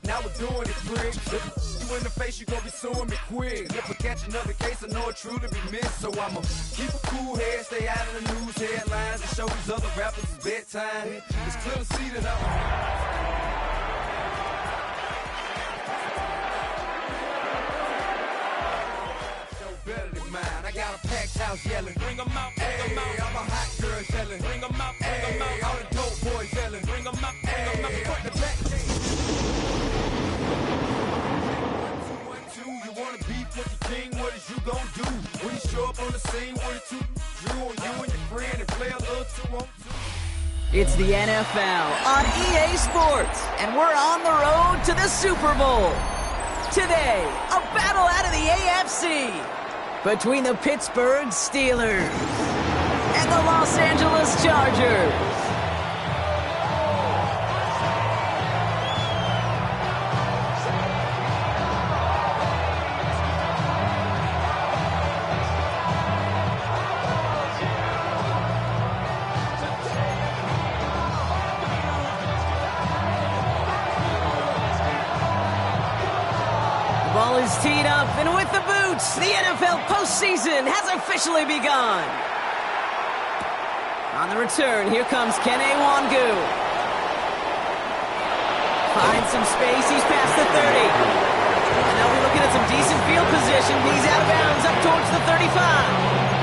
Now we're doing it quick. You in the face, you gon' be suing me quick. If I catch another case, I know it truly be missed. So I'ma keep a cool head, stay out of the news headlines, and show these other rappers it's bedtime. It's clear to see that better than mine. I got a packed house yelling, bring them out, bring them out. I'm a hot girl yelling, bring them out, bring them out. All the dope boys yelling, bring them out, bring them out. Front the back. 1, 2, 1, 2. You wanna beef with the king? What is you gon' do when you show up on the scene with a two drew on you and your friend and play a little 2-on-2? It's the NFL on EA Sports, and we're on the road to the Super Bowl. Today, a battle out of the AFC between the Pittsburgh Steelers and the Los Angeles Chargers. Ball is teed up, and with the boots, the NFL postseason has officially begun. On the return, here comes Kene Wangu. Finds some space, he's past the 30. And now we're looking at some decent field position. He's out of bounds, up towards the 35.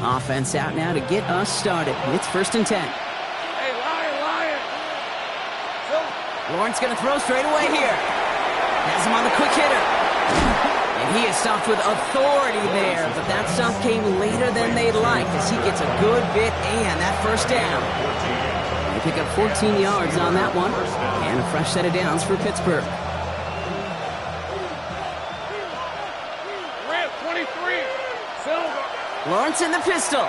Offense out now to get us started. It's 1st and 10. Hey, Lion! Lawrence going to throw straight away here. Has him on the quick hitter. And he is stopped with authority there, but that stop came later than they'd like as he gets a good bit and that first down. They pick up 14 yards on that one, and a fresh set of downs for Pittsburgh. Red 23, Silver. Lawrence in the pistol.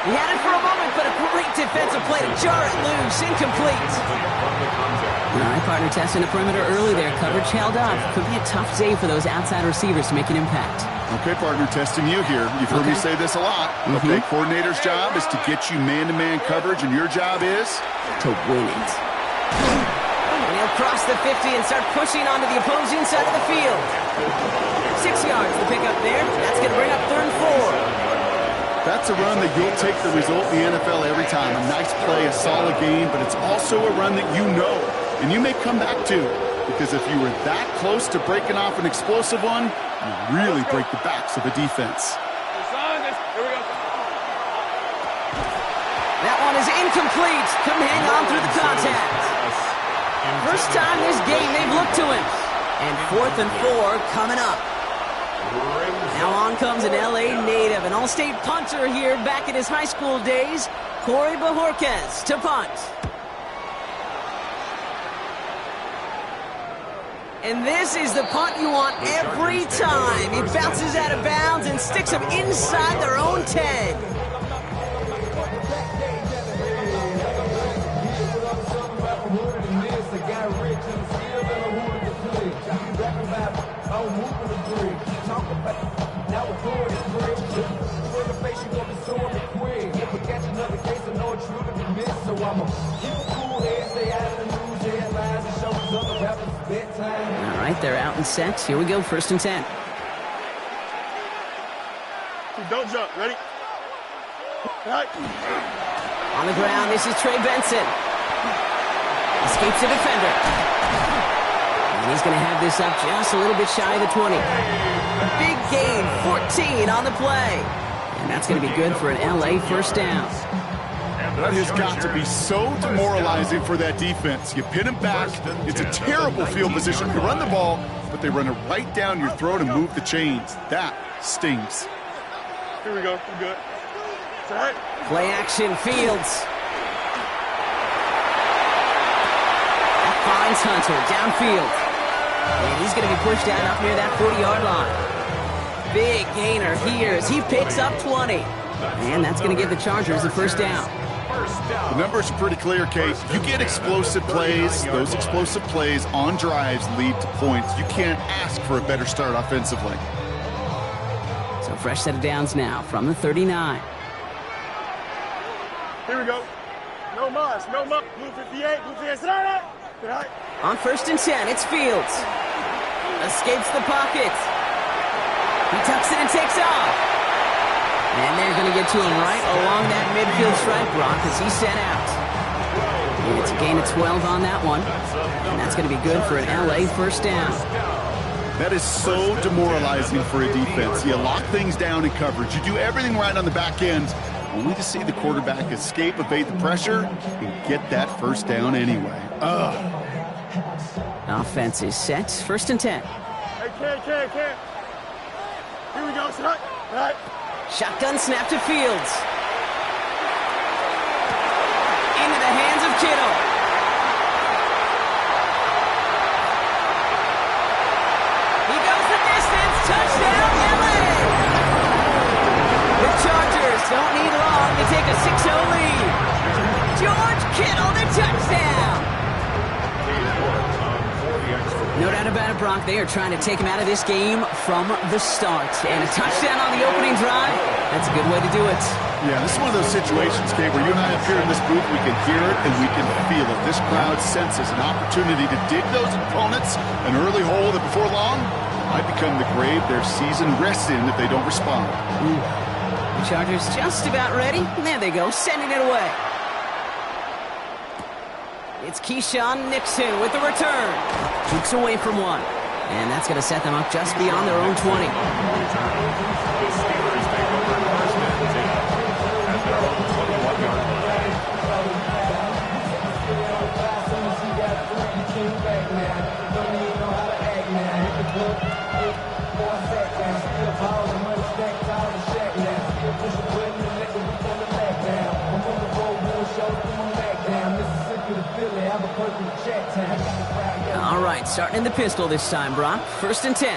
He had it for a moment, but a great defensive play to jar it loose. Incomplete. All right, partner testing the perimeter early there. Coverage held up. Could be a tough day for those outside receivers to make an impact. Okay, partner, testing you here. You've heard me say this a lot. Okay, coordinator's job is to get you man-to-man coverage, and your job is? To win it. And he'll cross the 50 and start pushing onto the opposing side of the field. 6 yards to pick up there. That's going to bring up 3rd and 4. That's a run that you'll take the result in the NFL every time. A nice play, a solid game, but it's also a run that you know, and you may come back to, because if you were that close to breaking off an explosive one, you really break the backs of the defense. Here we go. That one is incomplete. Couldn't hang on through the contact. First time this game they've looked to him. And 4th and 4 coming up. Now on comes an LA native, an all-state punter here back in his high school days, Corey Bajorquez to punt. And this is the punt you want every time. He bounces out of bounds and sticks them inside their own 10. All right, they're out and set. Here we go, 1st and 10. Don't jump. Ready? Right. On the ground, this is Trey Benson. Escapes the defender. And he's going to have this up just a little bit shy of the 20. A big gain, 14 on the play. And that's going to be good for an LA first down. That has got to be so demoralizing for that defense. You pin them back. It's a terrible field position to run the ball, but they run it right down your throat and move the chains. That stings. Here we go. We're good. It's all right. Play action, Fields. That finds Hunter downfield. And he's going to be pushed down up near that 40-yard line. Big gainer here as he picks up 20. And that's going to give the Chargers a first down. The numbers are pretty clear, Kate. You get explosive plays. Those explosive plays on drives lead to points. You can't ask for a better start offensively. So So fresh set of downs now from the 39. Here we go. No mas, no mas. Blue 58, blue 58. On 1st and 10, it's Fields. Escapes the pocket. He tucks it and takes off. And they're going to get to him right along that midfield stripe, Brock, as he's sent out. And it's a gain of 12 on that one. And that's going to be good for an LA first down. That is so demoralizing for a defense. You lock things down in coverage. You do everything right on the back end, only to see the quarterback escape, evade the pressure, and get that first down anyway. Ugh. Offense is set. 1st and 10. Hey, Ken. Here we go, son. All right. Shotgun snap to Fields. Into the hands of Kittle. He goes the distance. Touchdown, LA! The Chargers don't need long to take a 6-0 lead. George Kittle, the touchdown. No doubt about it, Brock. They are trying to take him out of this game from the start. And a touchdown on the opening drive, that's a good way to do it. Yeah, this is one of those situations, Kate, where you and I up here in this booth, we can hear it and we can feel it. This crowd senses an opportunity to dig those opponents an early hole that before long might become the grave their season rests in if they don't respond. The Chargers just about ready. And there they go, sending it away. It's Keyshawn Nixon with the return. Jukes away from one. And that's going to set them up just beyond their own 20. All right, starting in the pistol this time, Brock. 1st and 10.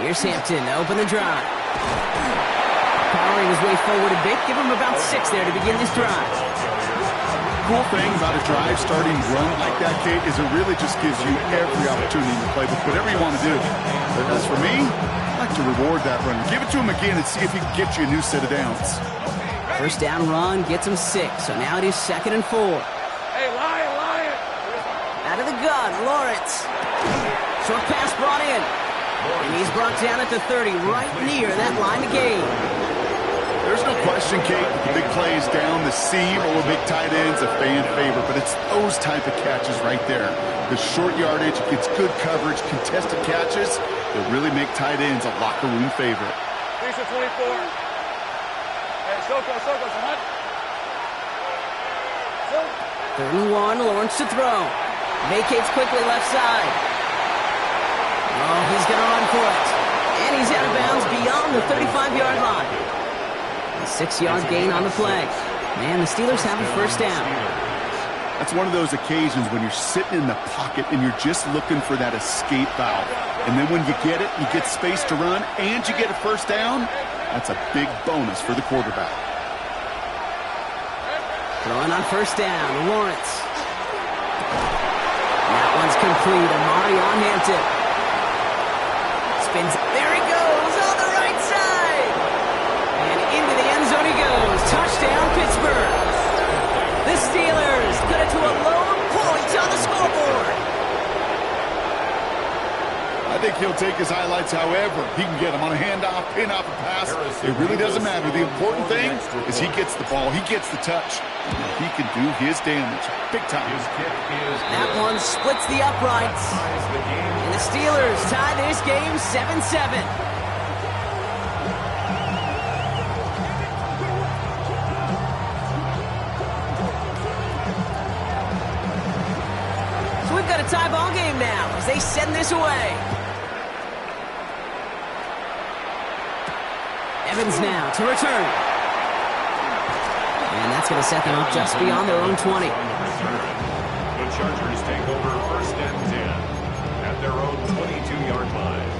Here's Hampton to open the drive. Powering his way forward a bit. Give him about 6 there to begin this drive. Cool thing about a drive starting run like that, Kate, is it really just gives you every opportunity to play with whatever you want to do. But as for me, I like to reward that run. Give it to him again and see if he can get you a new set of downs. First down run gets him 6, so now it is 2nd and 4. Hey, Lion! Out of the gun, Lawrence. Short pass brought in. And he's brought down at the 30, right near that line of gain. There's no question, Kate, the big plays down the seam or big tight ends a fan favorite, but it's those type of catches right there. The short yardage, gets good coverage, contested catches that really make tight ends a locker room favorite. 3-24. Soko, son. 3rd and 1, Lawrence to throw. Vacates quickly left side. Oh, he's going to run for it. And he's out of bounds beyond the 35-yard line. A 6-yard gain on the play. Man, the Steelers have a first down. That's one of those occasions when you're sitting in the pocket and you're just looking for that escape valve. And then when you get it, you get space to run, and you get a first down. That's a big bonus for the quarterback. Throwing on 1st down, Lawrence. That one's complete. Amari on Hampton. Spins. There he goes on the right side. And into the end zone he goes. Touchdown, Pittsburgh. The Steelers cut it to a lone point on the scoreboard. I think he'll take his highlights however he can get them on a handoff, pin-off, a pass. It really doesn't matter. The important thing is he gets the ball. He gets the touch. He can do his damage. Big time. That one splits the uprights. And the Steelers tie this game 7-7. So we've got a tie ball game now as they send this away. Evans now to return. And that's going to set them up just beyond their own 20. The Chargers take over 1st and 10 at their own 22-yard line.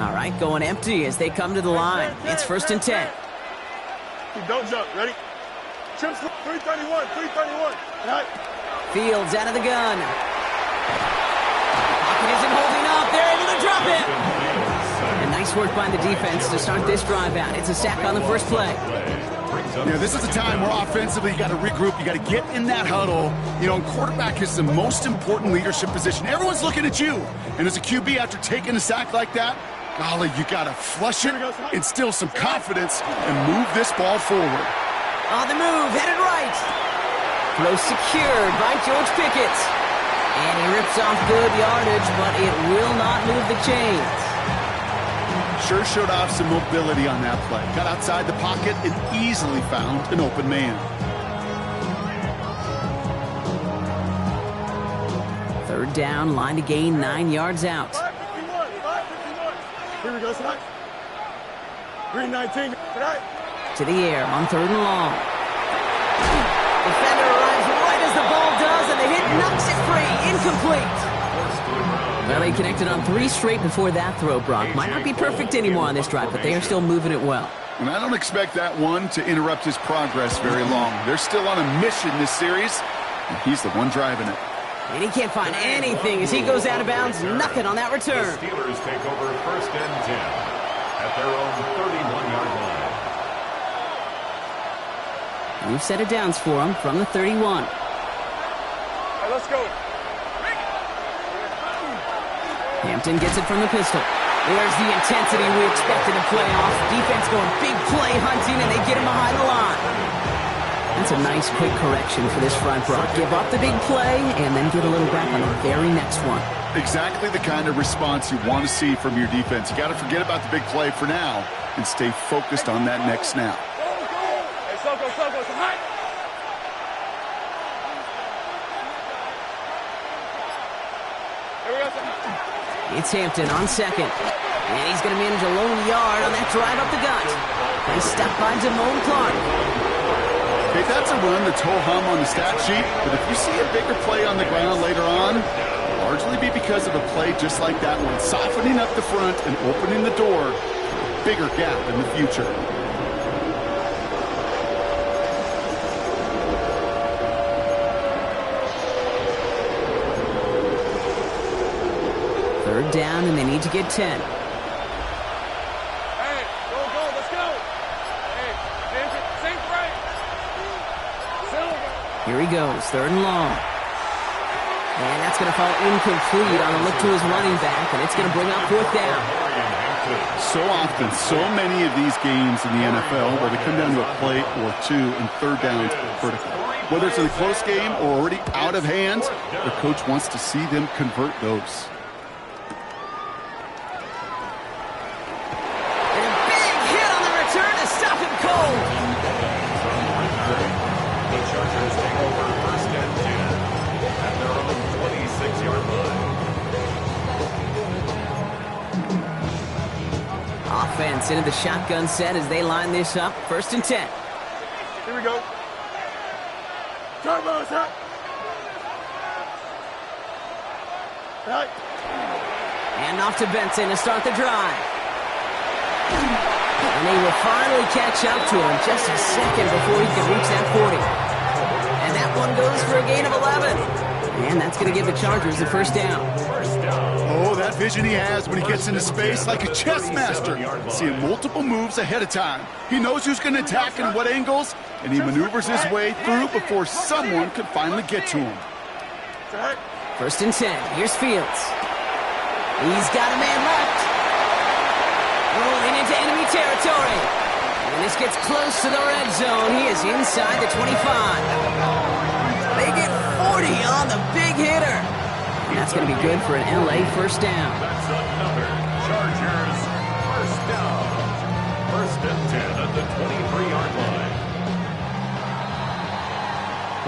All right, going empty as they come to the line. It's 1st and 10. Don't jump. Ready? Trim 331. 331. Right. Fields out of the gun. Pocket isn't holding up. They're able to drop it. And nice work by the defense to start this drive out. It's a sack on the first play. Yeah, this is a time where offensively you got to regroup. You got to get in that huddle. You know, and quarterback is the most important leadership position. Everyone's looking at you. And as a QB, after taking a sack like that, golly, you got to flush it, instill some confidence, and move this ball forward. On the move, headed right. Throw secured by George Pickett. And he rips off good yardage, but it will not move the chains. Sure showed off some mobility on that play. Got outside the pocket and easily found an open man. 3rd down, line to gain 9 yards out. 551. 551. Here we go, son. 319. Right. To the air on 3rd and long. Defender arrives right as the ball does, and the hit knocks it free. Incomplete. Well, they connected on 3 straight before that throw, Brock. Might not be perfect anymore on this drive, but they are still moving it well. And I don't expect that one to interrupt his progress very long. They're still on a mission this series, and he's the one driving it. And he can't find anything as he goes out of bounds. Nothing on that return. The Steelers take over 1st and 10 at their own 31-yard line. New set of downs for him from the 31. All right, let's go. Hampton gets it from the pistol. There's the intensity we expected in playoffs. Defense going big play hunting, and they get him behind the line. That's a nice quick correction for this front, Brock. Give up the big play, and then get a little back on the very next one. Exactly the kind of response you want to see from your defense. You got to forget about the big play for now and stay focused on that next snap. Hey, Soko, so high. Here we go, son. It's Hampton on 2nd. And he's going to manage a lone yard on that drive up the gut. Nice step by Damone Clark. Okay, that's a run that's ho-hum on the stat sheet, but if you see a bigger play on the ground later on, it'll largely be because of a play just like that one, softening up the front and opening the door for a bigger gap in the future. Third down, and they need to get 10. Hey, go, let's go. Hey, same right. Silver. Here he goes, 3rd and long. And that's going to fall incomplete on a look to his running back, and it's going to bring up 4th down. So often, so many of these games in the NFL where they come down to a play or two and 3rd downs vertical. Whether it's in a close game or already out of hand, the coach wants to see them convert those. And a big hit on the return to stop him cold. The Chargers take over 1st and 10 at their own 26-yard line. Offense into the shotgun set as they line this up. 1st and 10. Here we go. Turbo, sir. Right. And off to Benson to start the drive. And they will finally catch up to him just a second before he can reach that 40. And that one goes for a gain of 11. And that's going to give the Chargers the 1st down. Oh, that vision he has when he gets into space like a chess master. Seeing multiple moves ahead of time. He knows who's going to attack and what angles, and he maneuvers his way through before someone can finally get to him. 1st and 10. Here's Fields. He's got a man left. Rolling into enemy territory. And this gets close to the red zone. He is inside the 25. They get 40 on the big hitter. And that's going to be good for an LA 1st down. That's another Chargers 1st down. 1st and 10 at the 23-yard line.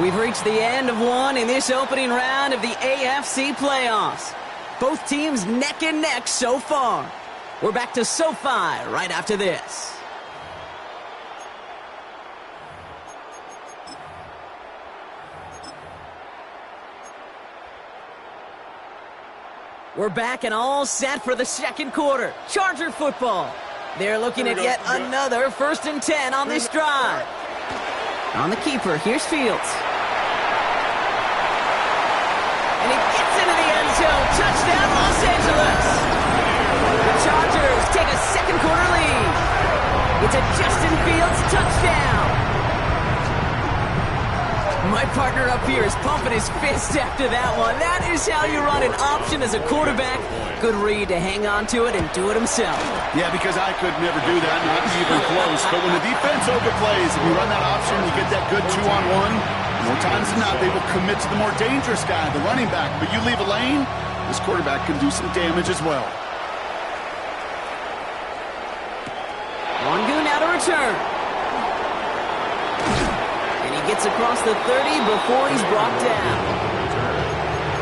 We've reached the end of one in this opening round of the AFC playoffs. Both teams neck and neck so far. We're back to SoFi right after this. We're back and all set for the second quarter. Charger football. They're looking at yet another 1st and 10 on this drive. On the keeper, here's Fields. And he gets into the end zone. Touchdown, Los Angeles. The Chargers take a second quarter lead. It's a Justin Fields touchdown. My partner up here is pumping his fist after that one. That is how you run an option as a quarterback. Good read to hang on to it and do it himself. Yeah, because I could never do that, not even close. But when the defense overplays and you run that option, you get that good 2-on-1. More times than not, they will commit to the more dangerous guy, the running back. But you leave a lane, this quarterback can do some damage as well. Wangu now to return. Gets across the 30 before he's brought down.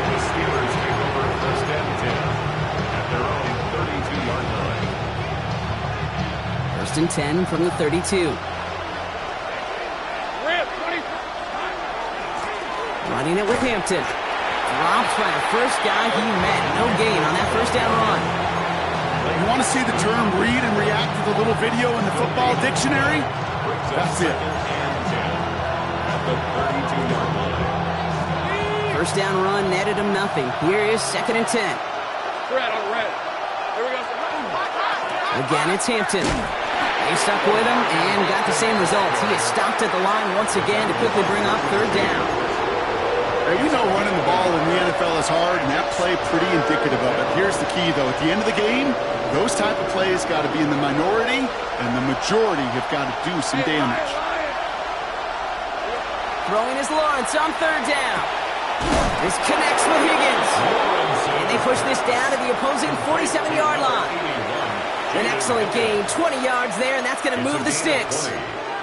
The Steelers take over 1st and 10 at their own 32-yard line. 1st and 10 from the 32. Running it with Hampton. Dropped by the first guy he met. No gain on that 1st down run. You want to see the term read and react to the little video in the football dictionary? That's it. The 32-yard line. 1st down run netted him nothing. Here is 2nd and 10. Red on red. Here we go. Again, it's Hampton. They stuck with him and got the same results. He is stopped at the line once again to quickly bring up 3rd down. Hey, we know running the ball in the NFL is hard, and that play pretty indicative of it. Here's the key, though. At the end of the game, those type of plays got to be in the minority, and the majority have got to do some damage. Throwing is Lawrence on 3rd down. This connects with Higgins. And they push this down to the opposing 47-yard line. An excellent gain, 20 yards there, and that's going to move the sticks.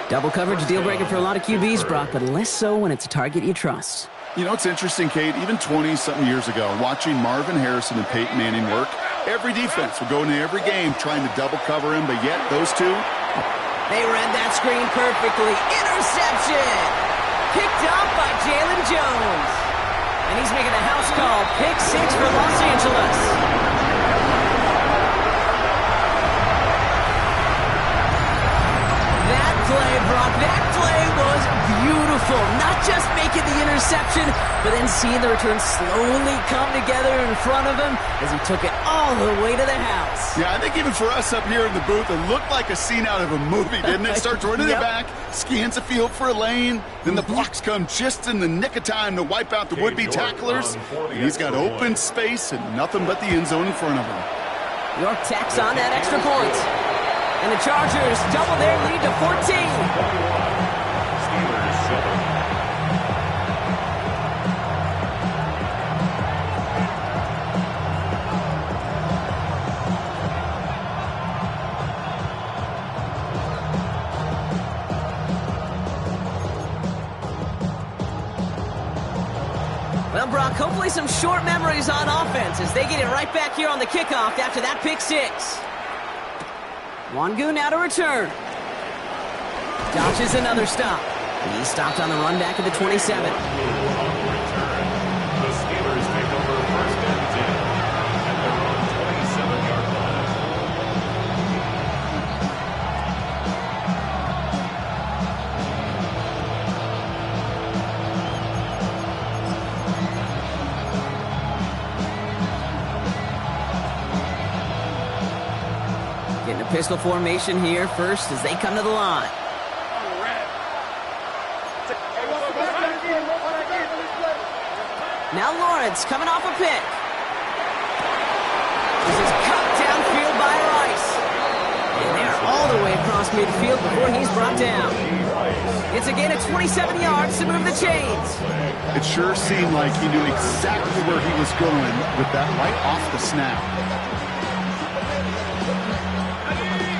Double coverage deal breaker for a lot of QBs, Brock, but less so when it's a target you trust. You know, it's interesting, Kate, even 20-something years ago, watching Marvin Harrison and Peyton Manning work, every defense would go into every game trying to double cover him, but yet those two... They read that screen perfectly. Interception! Picked up by Jalen Jones. And he's making a house call. Pick 6 for Los Angeles. That play, Brock, that play was beautiful. Not just making the interception, but then seeing the return slowly come together in front of him as he took it all the way to the house. Yeah, I think even for us up here in the booth, it looked like a scene out of a movie, didn't it? Starts running it back, scans the field for a lane, then the blocks come just in the nick of time to wipe out the would-be tacklers. And he's got open space and nothing but the end zone in front of him. York tacks on that extra point. And the Chargers double their lead to 14. Steelers 7. Well, Brock, hopefully some short memories on offense as they get it right back here on the kickoff after that pick 6. Wangu now to return. Dodges another stop. He stopped on the run back at the 27. The Steelers take over 1st and 10 at their own 27-yard line. Getting a pistol formation here first as they come to the line. Now Lawrence coming off a pick. This is cut downfield by Rice. And they're all the way across midfield before he's brought down. It's a gain of 27 yards to move the chains. It sure seemed like he knew exactly where he was going with that right off the snap.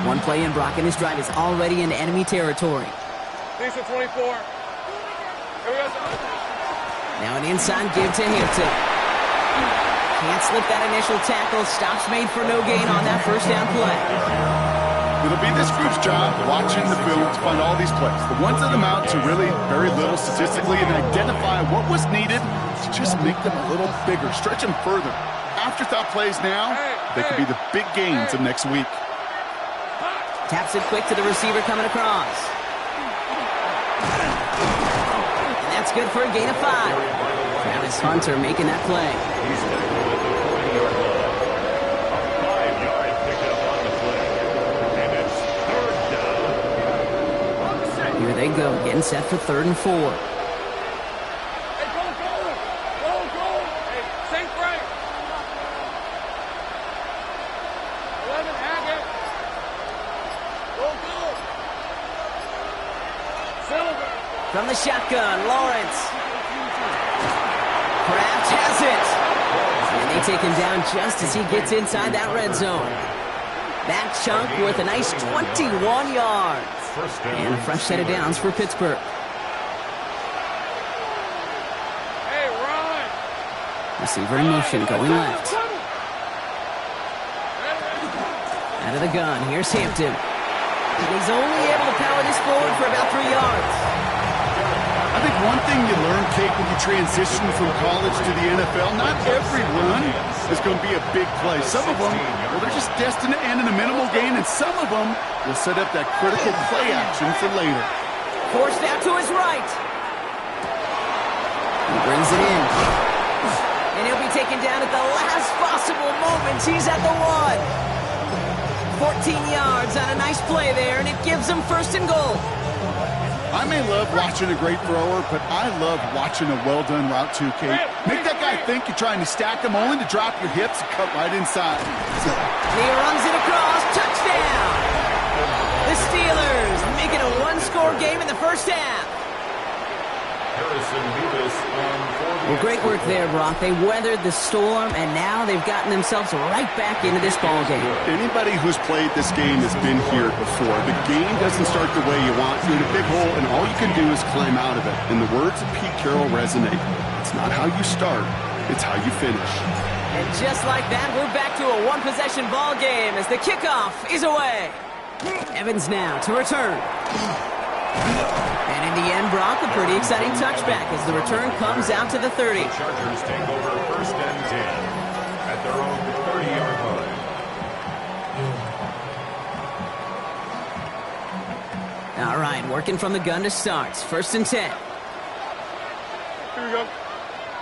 One play in, Brock, and his drive is already into enemy territory. Decent 24. Here we go. Now an inside give to Hampton. Can't slip that initial tackle. Stops made for no gain on that 1st down play. It'll be this group's job watching the film to find all these plays. The ones that amount to really very little statistically and identify what was needed to just make them a little bigger, stretch them further. afterthought plays now, they could be the big gains of next week. Taps it quick to the receiver coming across. And that's good for a gain of 5. Travis Hunter making that play. He's tackled at the 40-yard line. A 5-yard pickup on the play. And it's third down. Here they go, getting set for 3rd and 4. Hey, go! Hey, safe break. 11, Haggett. Go! Silver. From the shotgun, Lawrence. Kraft has it. And they take him down just as he gets inside that red zone. That chunk with a nice 21 yards. First down. And a fresh set of downs for Pittsburgh. Hey, run. Receiver in motion, going left. Out of the gun, here's Hampton. He's only able to power this forward for about 3 yards. I think one thing you learn, Kate, when you transition from college to the NFL, not every run is going to be a big play. Some of them, well, they're just destined to end in a minimal gain, and some of them will set up that critical play action for later. Forced out to his right. He brings it in. And he'll be taken down at the last possible moment. He's at the 1. 14 yards on a nice play there, and it gives them 1st and goal. I may love watching a great thrower, but I love watching a well-done route too, Kate. Make that guy think you're trying to stack him, only to drop your hips and cut right inside. He runs it across. Touchdown! The Steelers making a 1-score game in the first half. Harrison Beavis on 40. Well, great work there, Brock. They weathered the storm, and now they've gotten themselves right back into this ball game. Anybody who's played this game has been here before. The game doesn't start the way you want. You're in a big hole, and all you can do is climb out of it. And the words of Pete Carroll resonate. It's not how you start, it's how you finish. And just like that, we're back to a 1-possession ball game as the kickoff is away. Evans now to return. And in the end, Brock, a pretty exciting touchback as the return comes out to the 30. The Chargers take over 1st and 10 at their own 30-yard line. All right, working from the gun to start. 1st and 10. Here we go.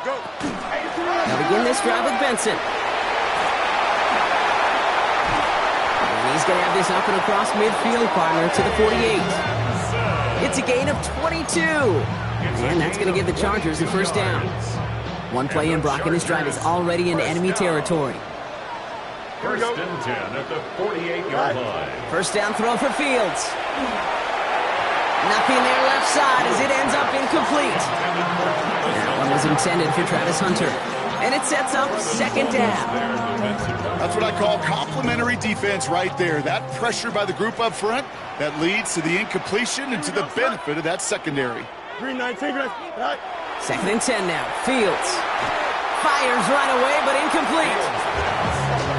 Go. They'll begin this drive with Benson. And he's going to have this up and across midfield, partner, to the 48. It's a gain of 22. And that's going to give the Chargers the 1st down. One play in, Brock, and this drive is already in enemy territory. 1st and 10 at the 48-yard line. 1st down throw for Fields. Nothing there left side as it ends up incomplete. That one was intended for Travis Hunter. And it sets up 2nd down. That's what I call complimentary defense right there. That pressure by the group up front, that leads to the incompletion and to the benefit of that secondary. Green 19, right. 2nd and 10 now. Fields fires right away, but incomplete.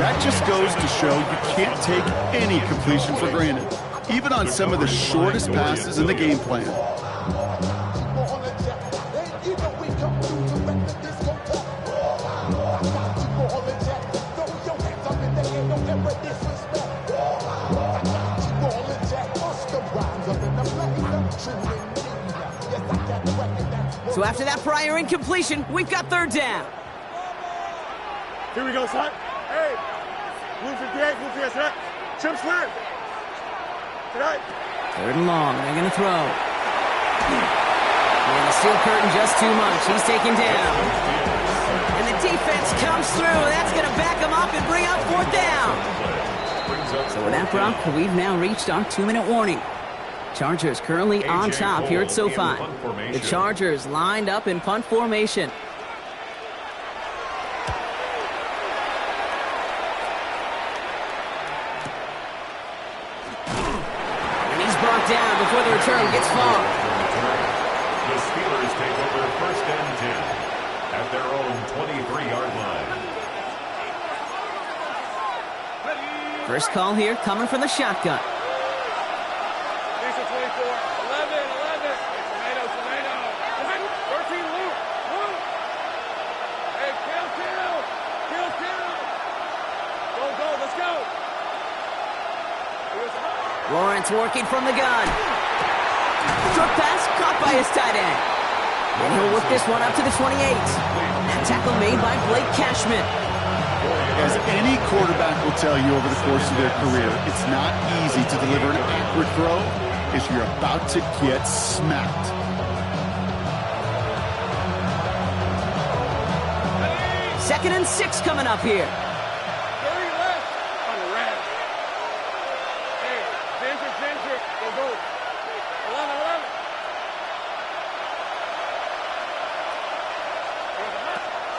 That just goes to show you can't take any completion for granted, even on some of the shortest passes in the game plan. So after that prior incompletion, we've got 3rd down. Here we go, son. Hey. Blue 58, blue 58, right? Chip slam. Tonight. 3rd and long. They're going to throw. And the steel curtain just too much. He's taken down. And the defense comes through. That's going to back him up and bring up 4th down. So with that, Brock, we've now reached our 2-minute warning. Chargers currently on top here at SoFi. The Chargers lined up in punt formation. And he's brought down before the return gets far. The Steelers take over 1st and 10 at their own 23-yard line. First call here coming from the shotgun. 24, 11. Tomato. 13, Luke. Hey, kill. Lawrence working from the gun. Short pass caught by his tight end. And he'll work this one up to the 28. That tackle made by Blake Cashman. As any quarterback will tell you over the course of their career, it's not easy to deliver an accurate throw as you're about to get smacked. Second and 6 coming up here.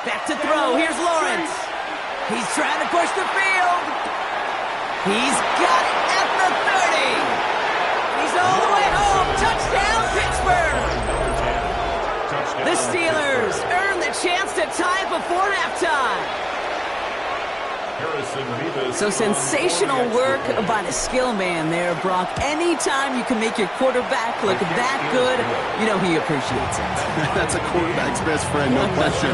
Back to throw. Here's Lawrence. He's trying to push the field. He's got it at the 30. He's all the way home. Touchdown, Pittsburgh. The Steelers earn the chance to tie it before halftime. So sensational work by the skill man there, Brock. Anytime you can make your quarterback look that good, you know he appreciates it. That's a quarterback's best friend, no question.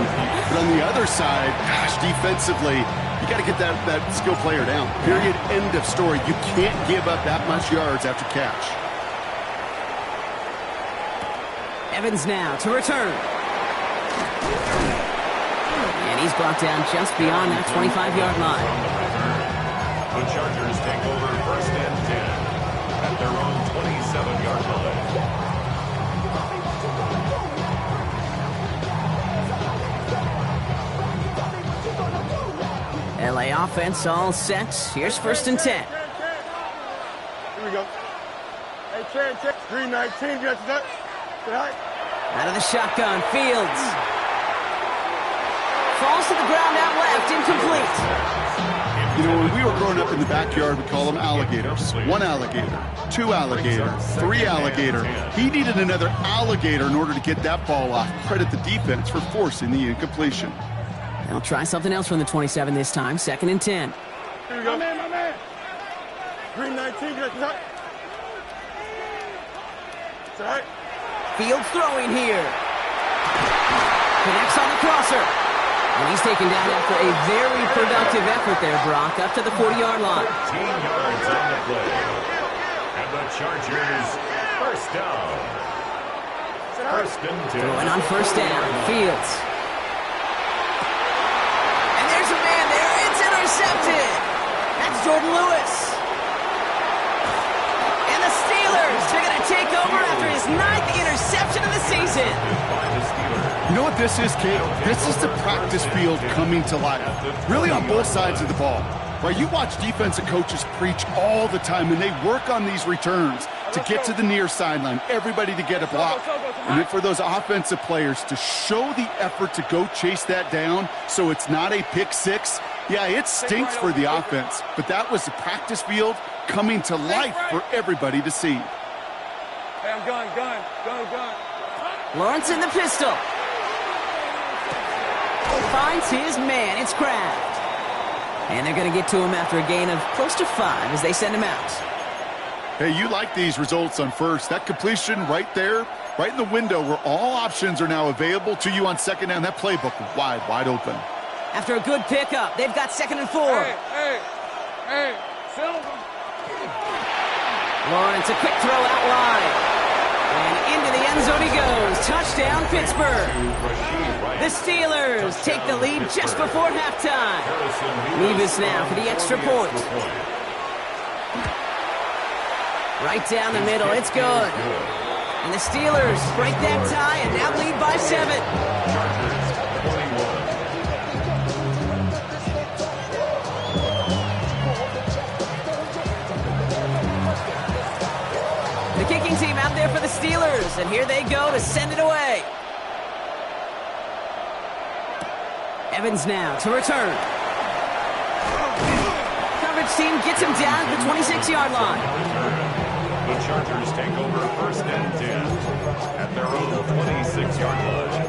But on the other side, gosh, defensively, you got to get that skill player down. Period. End of story. You can't give up that much yards after catch. Evans now to return. And he's brought down just beyond that 25-yard line. The Chargers take over first and 10 at their own 27-yard line. LA offense all set. Here's first and 10. Here we go. Hey, check. 319, you got that? Out of the shotgun, Fields. Falls to the ground out left, incomplete. You know, when we were growing up in the backyard, we call them alligators. 1 alligator, 2 alligator, 3 alligator. He needed another alligator in order to get that ball off. Credit the defense for forcing the incompletion. They'll try something else from the 27 this time. Second and 10. Here we go. My man. 319, you got that? It's all right. Fields throwing here. Connects on the crosser. And he's taken down after a very productive effort there, Brock, up to the 40-yard line. 13 yards on the play. And the Chargers, first down. First and 10. Throwing on first down, Fields. And there's a man there. It's intercepted. That's Jordan Lewis. And the Steelers, they're going to take over after his 9th interception of the season. You know what this is, Kate? This is the practice field coming to life. Really on both sides of the ball. Right? You watch defensive coaches preach all the time, and they work on these returns to get to the near sideline, everybody to get a block. And then for those offensive players to show the effort to go chase that down so it's not a pick six, yeah, it stinks for the offense. But that was the practice field coming to life for everybody to see. Hey, I'm gun. Lawrence in the pistol. Finds his man. It's Kraft. And they're going to get to him after a gain of close to 5 as they send him out. Hey, you like these results on first. That completion right there, right in the window where all options are now available to you on second down. That playbook wide open. After a good pickup, they've got second and 4. Hey, Silver. Lawrence, a quick throw out wide. And into the end zone he goes. Touchdown, Pittsburgh. The Steelers take the lead just before halftime. Nevis now for the extra point. Right down the middle. It's good. And the Steelers break that tie and now lead by 7. The kicking team out there for the Steelers, and here they go to send it away. Evans now to return. Coverage team gets him down to the 26-yard line. The Chargers take over first and 10 at their own 26-yard line.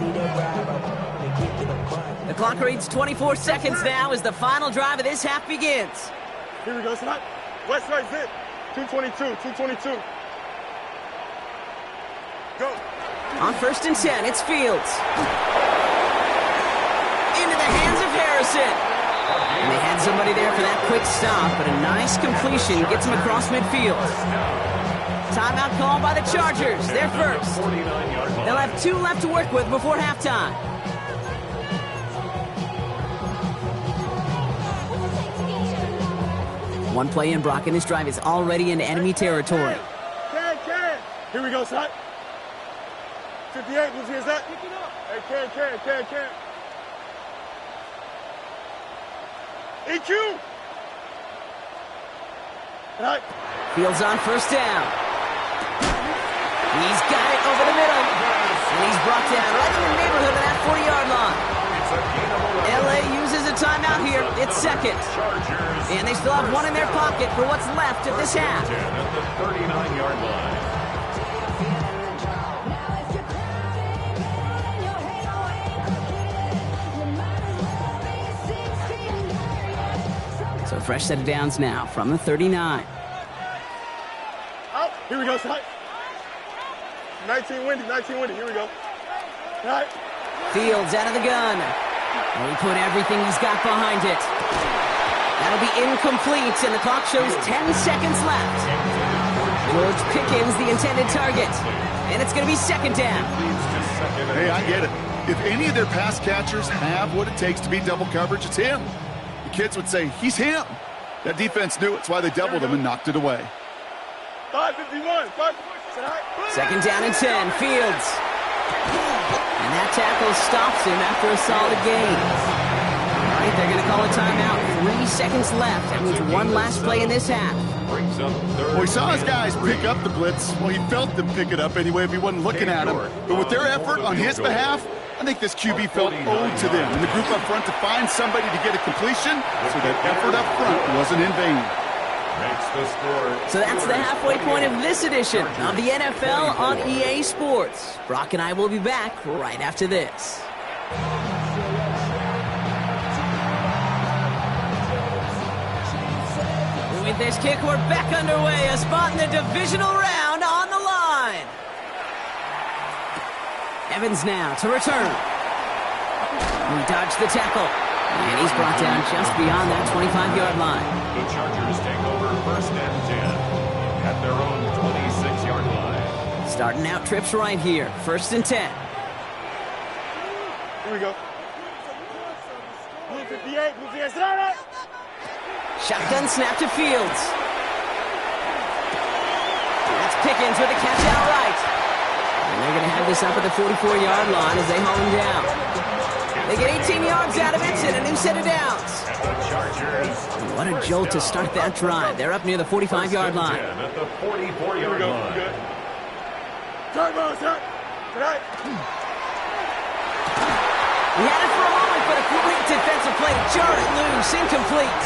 The clock reads 24 seconds now as the final drive of this half begins. Here we go, son. West side zip. 222. Go. On first and 10, it's Fields. Into the hands of Harrison. And they had somebody there for that quick stop, but a nice completion gets him across midfield. Timeout called by the Chargers. They're first. They'll have 2 left to work with before halftime. One play in, Brock, and his drive is already into enemy territory. Can. Here we go, son. 58, who's here, that? Hey, can. EQ! Right. Fields on first down. He's got it over the middle. And he's brought down right in the neighborhood of that 40-yard line. LA uses a timeout here. It's second. And they still have 1 in their pocket for what's left of this half. At the 39-yard line. So fresh set of downs now from the 39. Out. Here we go, son. 19 windy. Here we go. Right. Fields out of the gun. And he put everything he's got behind it. That'll be incomplete, and the clock shows 10 seconds left. George Pickens, the intended target. And it's going to be second down. Hey, I get it. If any of their pass catchers have what it takes to beat double coverage, it's him. The kids would say, he's him. That defense knew it. It's why they doubled him and knocked it away. 5:51. Second down and 10. Fields. And that tackle stops him after a solid gain. All right, they're going to call a timeout. 3 seconds left. That means one last play in this half. Well, he saw his guys pick up the blitz. Well, he felt them pick it up anyway if he wasn't looking at him. But with their effort on his behalf, I think this QB felt owed to them. And the group up front to find somebody to get a completion, so that effort up front wasn't in vain. So that's the halfway point of this edition of the NFL on EA Sports. Brock and I will be back right after this. With this kick, we're back underway. A spot in the divisional round on the line. Evans now to return. He dodged the tackle. And he's brought down just beyond that 25-yard line. The Chargers take over first and 10 at their own 26-yard line. Starting out trips right here. First and 10. Here we go. Blue 58, Blue 58. Shotgun snap to Fields. That's Pickens with a catch outright. And they're going to have this up at the 44-yard line as they haul him down. They get 18 yards out of it and a new set of downs. What a jolt to start that drive. They're up near the 45-yard line. At the 44-yard line. He had it for a moment, but a great defensive play. Jarred it loose, incomplete.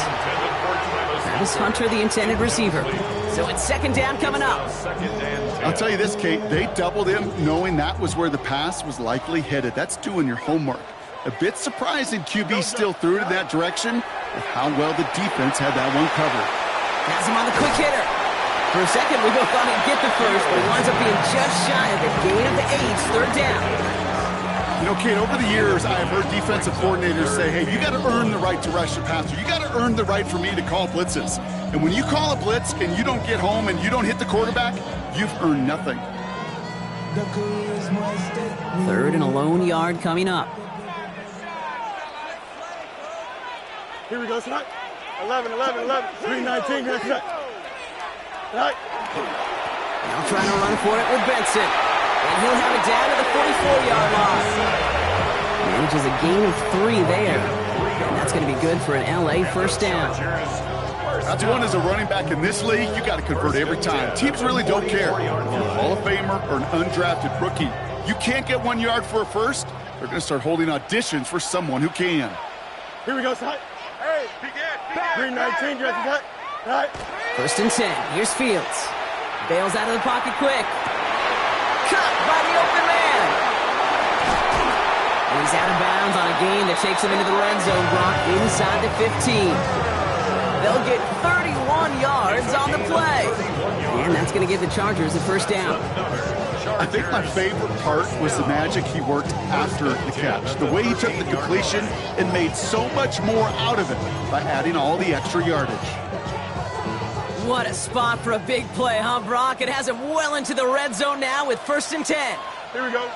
Travis Hunter, the intended receiver. So it's second down coming up. I'll tell you this, Kate, they doubled him knowing that was where the pass was likely headed. That's doing your homework. A bit surprising QB still threw it in that direction with how well the defense had that one covered. Has him on the quick hitter. For a second, we both thought he'd get the first, but he winds up being just shy of the gain of the 8, third down. You know, Kate, over the years, I have heard defensive coordinators say, hey, you got to earn the right to rush the passer. You got to earn the right for me to call blitzes. And when you call a blitz and you don't get home and you don't hit the quarterback, you've earned nothing. Third and a lone yard coming up. Here we go, tonight. 11. 3:19. Right. Now trying to run for it with Benson. And he'll have it down to the 44-yard line. Manages a gain of 3 there. And that's going to be good for an LA first down. That's one as a running back in this league, you got to convert every time. Teams really don't care. If you're a Hall of Famer or an undrafted rookie, you can't get 1 yard for a first, they're going to start holding auditions for someone who can. Here we go, son. Hey, 3:19, right. First and 10. Here's Fields. Bails out of the pocket quick. Caught by the open man. And he's out of bounds on a gain that takes him into the red zone block inside the 15. They'll get 31 yards on the play. And And that's going to give the Chargers the first down. I think my favorite part was the magic he worked after the catch. The way he took the completion and made so much more out of it by adding all the extra yardage. What a spot for a big play, huh, Brock? It has him well into the red zone now with 1st and 10. Here we go.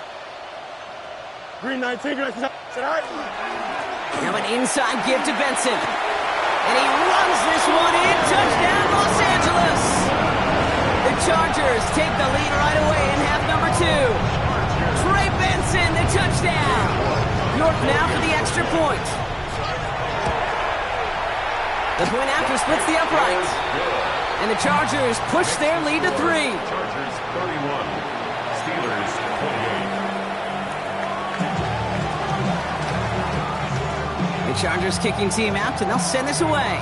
Green 19, green 19. Now an inside give to Benson. And he runs this one in. Touchdown, Los Angeles! The Chargers take the lead right away in half number 2. Trey Benson, the touchdown. York now for the extra point. The point after splits the uprights. And the Chargers push their lead to 3. Chargers 31, Steelers 28. The Chargers kicking team out, and they'll send this away.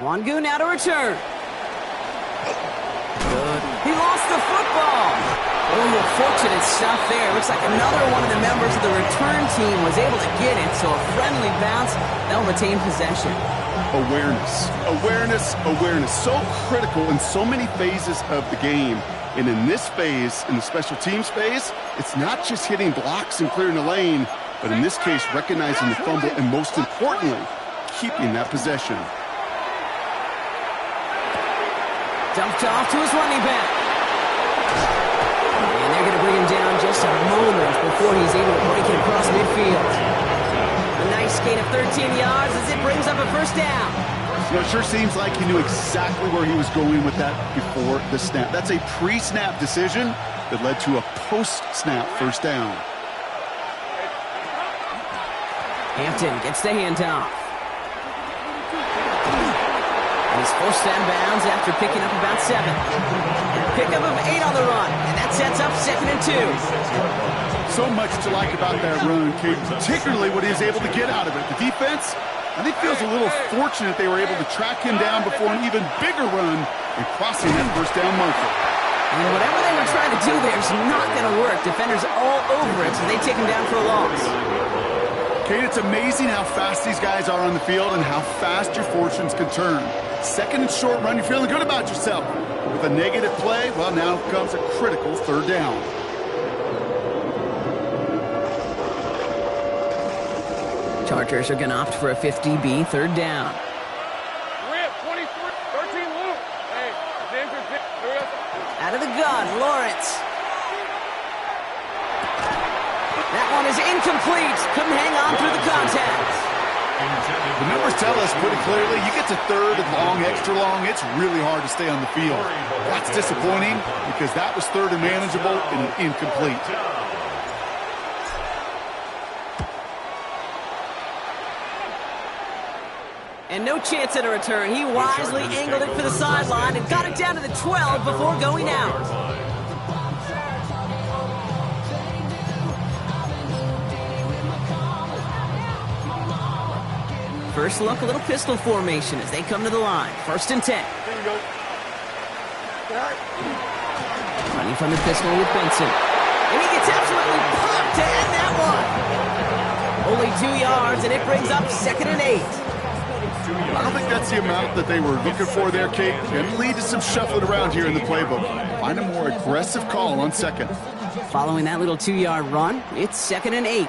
Wangu now to return. Good. He lost the football. Oh, fortunate stuff there. Looks like another one of the members of the return team was able to get it, so a friendly bounce. They'll retain possession. Awareness, awareness, awareness. So critical in so many phases of the game. And in this phase, in the special teams phase, it's not just hitting blocks and clearing the lane, but in this case, recognizing the fumble and most importantly, keeping that possession. Dumped off to his running back. And they're going to bring him down just a moment before he's able to break it across midfield. A nice gain of 13 yards as it brings up a first down. You know, it sure seems like he knew exactly where he was going with that before the snap. That's a pre-snap decision that led to a post-snap first down. Hampton gets the handoff. And he's forced out of bounds after picking up about 7. Pickup of 8 on the run, and that sets up 2nd and 2. So much to like about that run, Kate, particularly what he was able to get out of it. The defense, I think, feels a little fortunate they were able to track him down before an even bigger run and crossing that first down marker. And whatever they were trying to do there is not going to work. Defenders all over it, so they take him down for a loss. Kate, it's amazing how fast these guys are on the field and how fast your fortunes can turn. 2nd and short run, you're feeling good about yourself. With a negative play, well, now comes a critical 3rd down. Chargers are going to opt for a 50B 3rd down. Rip, 23, 13 Luke. Hey, Out of the gun, Lawrence. That one is incomplete. Couldn't hang on through the contact. The numbers tell us pretty clearly, you get to 3rd and long, extra long, it's really hard to stay on the field. That's disappointing because that was 3rd and manageable and incomplete. And no chance at a return. He wisely angled it for the sideline and got it down to the 12 before going out. First look, a little pistol formation as they come to the line. 1st and 10. Here we go. Running from the pistol with Benson. And he gets absolutely popped to end that one. Only 2 yards, and it brings up 2nd and 8. I don't think that's the amount that they were looking for there, Kate. Can lead to some shuffling around here in the playbook. Find a more aggressive call on 2nd. Following that little 2-yard run, it's 2nd and 8.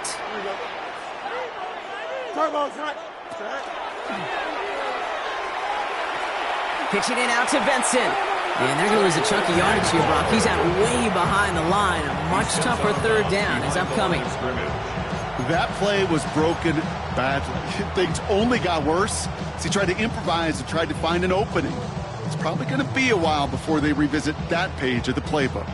Pitching it out to Benson. And they're going to lose a chunk of yardage here, Brock. He's out way behind the line. A much tougher 3rd down is upcoming. That play was broken badly. Things only got worse as he tried to improvise and tried to find an opening. It's probably going to be a while before they revisit that page of the playbook.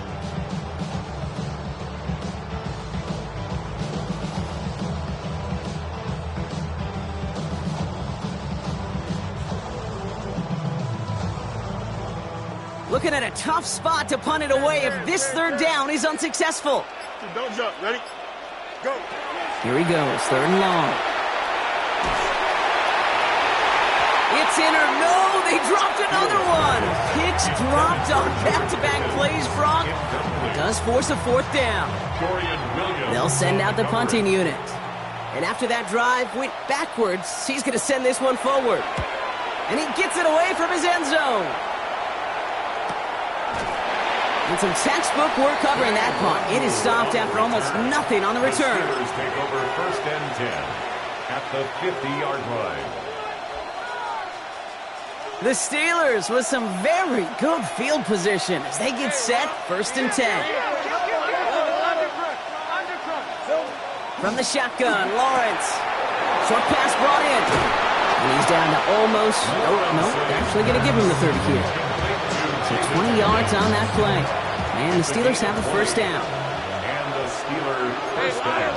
Looking at a tough spot to punt it away if this 3rd down is unsuccessful. Don't jump. Ready? Go. Here he goes, 3rd and long. It's in or no, they dropped another one. Picks dropped on back-to-back plays, Brock. It does force a 4th down. They'll send out the punting unit. And after that drive went backwards, he's going to send this one forward. And he gets it away from his end zone. And some textbook work covering that punt. It is stopped after almost nothing on the return. The Steelers take over 1st and 10 at the 50-yard line. The Steelers with some very good field position as they get set 1st and 10. From the shotgun, Lawrence. Short pass brought in. And he's down to almost, nope, actually going to give him the 30 here. So 20 yards on that play. And the Steelers have a 1st down. And the Steelers 1st down.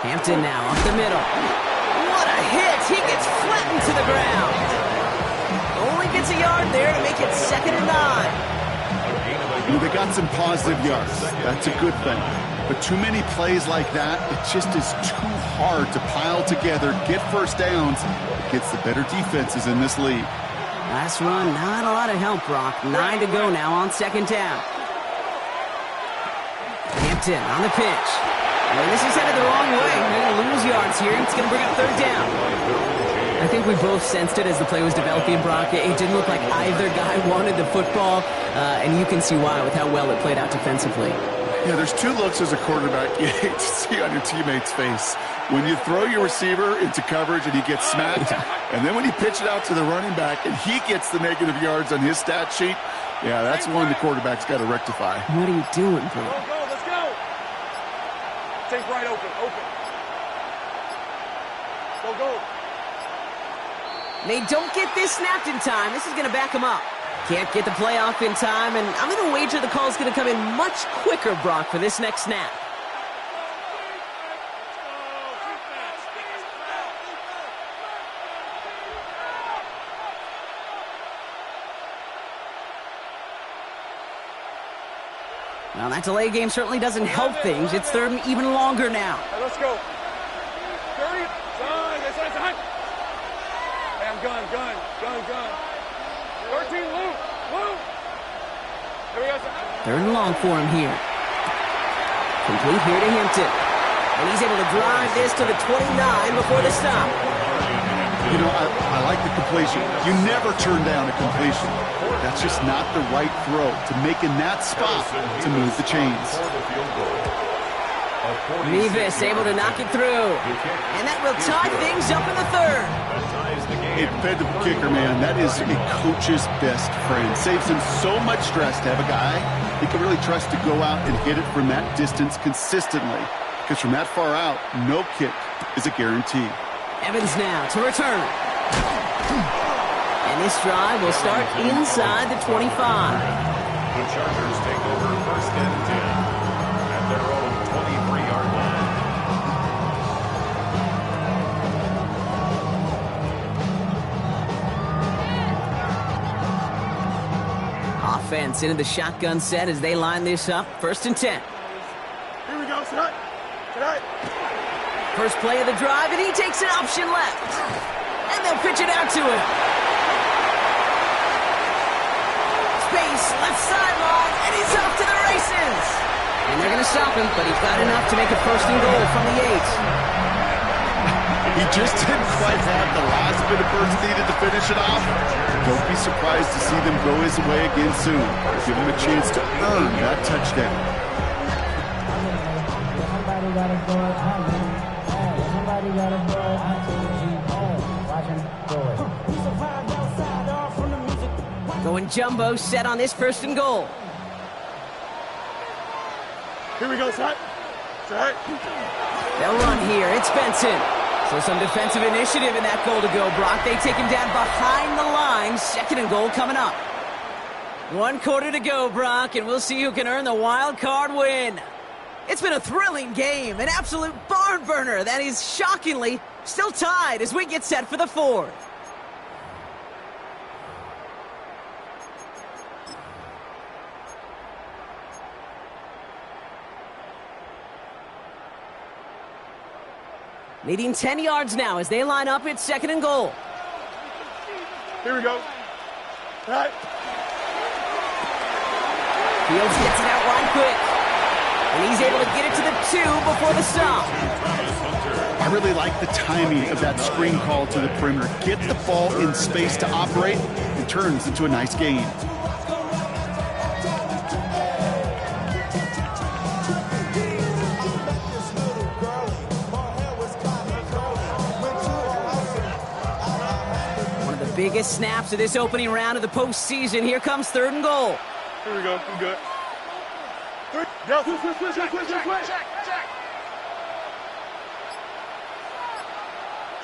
Hampton now up the middle. What a hit! He gets flattened to the ground. Only gets a yard there to make it 2nd and 9. They got some positive yards. That's a good thing. But too many plays like that, it just is too hard to pile together, get 1st downs, against the better defenses in this league. Last run, not a lot of help, Brock. 9 to go now on 2nd down. Hampton on the pitch. And this is headed the wrong way. They're going to lose yards here. It's going to bring up 3rd down. I think we both sensed it as the play was developing, Brock. It didn't look like either guy wanted the football, and you can see why with how well it played out defensively. Yeah, there's 2 looks as a quarterback you hate to see on your teammate's face. When you throw your receiver into coverage and he gets smacked, and then when you pitch it out to the running back and he gets the negative yards on his stat sheet, yeah, that's one the quarterback's got to rectify. What are you doing, bro? Go, let's go. Take right open. Go. They don't get this snapped in time. This is going to back them up. Can't get the play off in time, and I'm going to wager the call's going to come in much quicker, Brock, for this next snap. Well, that delay game certainly doesn't help things. It's 3rd and even longer now. Right, let's go. 30. Time. Hey, I'm gun. 13, Luke. 3rd and long for him here. Complete here to Hampton. And he's able to drive this to the 29 before the stop. You know, I like the completion. You never turn down a completion. That's just not the right throw to make in that spot to move the chains. Nevis able to knock it through. And that will tie things up in the 3rd. A dependable kicker, man, that is a coach's best friend. Saves him so much stress to have a guy he can really trust to go out and hit it from that distance consistently. Because from that far out, no kick is a guarantee. Evans now to return. And this drive will start inside the 25. The Chargers take over 1st and 10 at their own 23-yard line. Offense into the shotgun set as they line this up. 1st and 10. Here we go, set. First play of the drive, and he takes an option left. And they'll pitch it out to him. Space, left sideline, and he's off to the races. And they're going to stop him, but he's got enough to make a 1st and goal from the 8. He just didn't quite have the last bit of burst needed to finish it off. Don't be surprised to see them go his way again soon. Give him a chance to earn that touchdown. Going jumbo set on this 1st and goal. Here we go, set. They'll run here. It's Benson. So some defensive initiative in that goal to go, Brock. They take him down behind the line. 2nd and goal coming up. 1 quarter to go, Brock, and we'll see who can earn the wild card win. It's been a thrilling game, an absolute barn burner that is shockingly still tied as we get set for the 4th. Needing 10 yards now as they line up. It's 2nd and goal. Here we go. Right. Fields gets it out wide quick. And he's able to get it to the 2 before the stop. I really like the timing of that screen call to the perimeter. Get the ball in space to operate. It turns into a nice gain. Biggest snaps of this opening round of the postseason. Here comes 3rd and goal. Here we go. I'm good. Go. Switch. Check.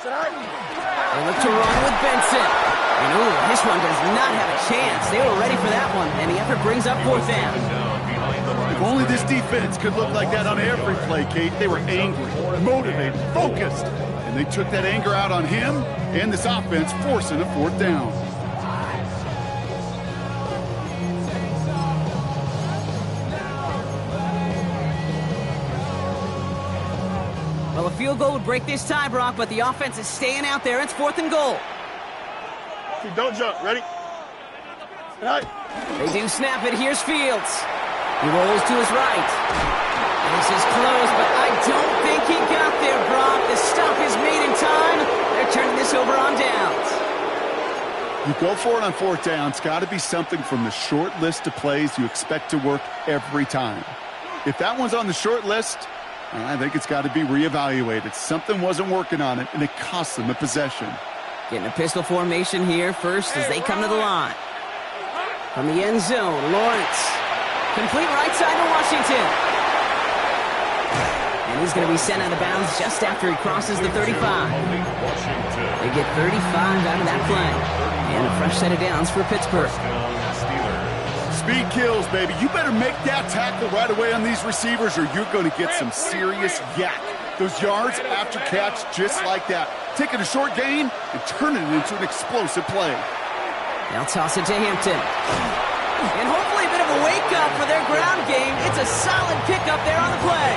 They look to run with Benson. And ooh, this one does not have a chance. They were ready for that one, and the effort brings up 4th down. If only this defense could look like that on every play, Kate. They were angry, motivated, focused. And they took that anger out on him and this offense, forcing a 4th down. Well, a field goal would break this tie, Brock, but the offense is staying out there. It's 4th and goal. Don't jump. Ready? They do snap it. Here's Fields. He rolls to his right. This is close, but I don't think he got there, Brock. The stop is made in time. They're turning this over on downs. You go for it on 4th down. It's got to be something from the short list of plays you expect to work every time. If that one's on the short list, I think it's got to be reevaluated. Something wasn't working on it, and it cost them a possession. Getting a pistol formation here first as they come to the line. From the end zone, Lawrence. Complete right side to Washington. And he's going to be sent out of bounds just after he crosses the 35. They get 35 out of that play. And a fresh set of downs for Pittsburgh. Speed kills, baby. You better make that tackle right away on these receivers or you're going to get some serious yak. Those yards after catch just like that. Taking a short gain and turning it into an explosive play. They'll toss it to Hampton. And hopefully a bit of a wake-up for their ground game. It's a solid pickup there on the play.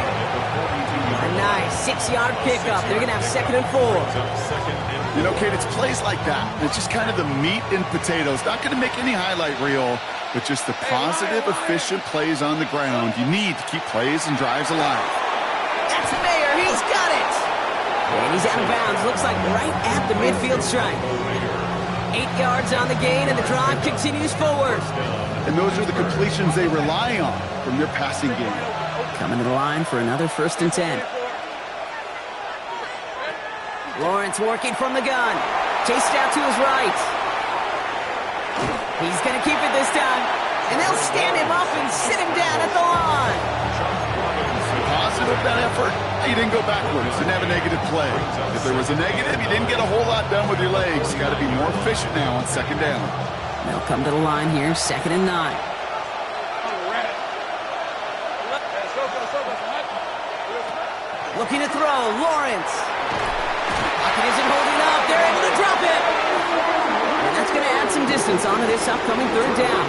A nice 6-yard pickup. They're going to have 2nd and 4. You know, Kate, it's plays like that. It's just kind of the meat and potatoes. Not going to make any highlight reel, but just the positive, efficient plays on the ground. You need to keep plays and drives alive. That's Mayer. He's got it. And he's out of bounds. Looks like right at the midfield stripe. 8 yards on the gain, and the drive continues forward. And those are the completions they rely on from their passing game. Coming to the line for another 1st and 10. Lawrence working from the gun. Chased out to his right. He's going to keep it this time. And they'll stand him up and sit him down at the line. Positive, that effort. You didn't go backwards. Didn't have a negative play. If there was a negative, you didn't get a whole lot done with your legs. You got to be more efficient now on 2nd down. They'll come to the line here, 2nd and 9. Looking to throw, Lawrence. Pocket isn't holding up. They're able to drop it. And that's going to add some distance onto this upcoming 3rd down.